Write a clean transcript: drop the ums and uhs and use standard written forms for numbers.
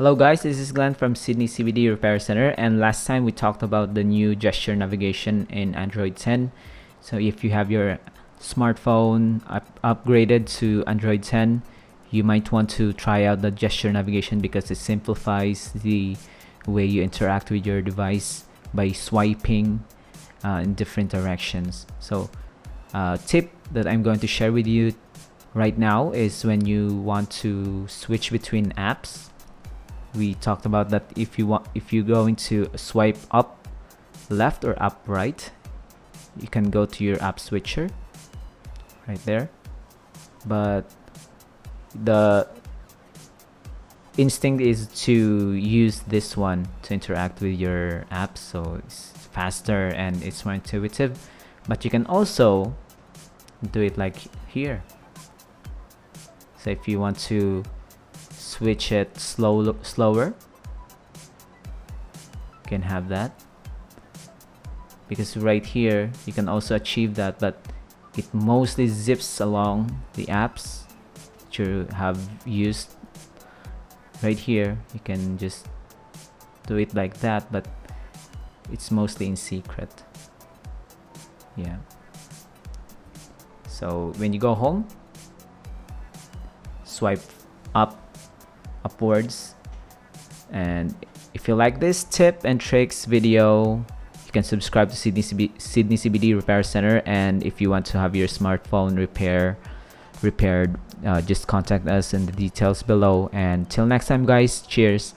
Hello guys, this is Glenn from Sydney CBD Repair Center, and last time we talked about the new gesture navigation in Android 10. So if you have your smartphone upgraded to Android 10, you might want to try out the gesture navigation because it simplifies the way you interact with your device by swiping in different directions. So tip that I'm going to share with you right now is when you want to switch between apps. We talked about that if you're going to swipe up left or up right, you can go to your app switcher right there, but the instinct is to use this one to interact with your apps, so it's faster and it's more intuitive. But you can also do it like here. So if you want to switch it slower, you can have that, because right here you can also achieve that, but it mostly zips along the apps that you have used. Right here you can just do it like that, but it's mostly in secret. Yeah, so when you go home, swipe upwards. And if you like this tip and tricks video, you can subscribe to Sydney CBD Repair Center, and if you want to have your smartphone repaired, just contact us in the details below. And till next time guys, cheers.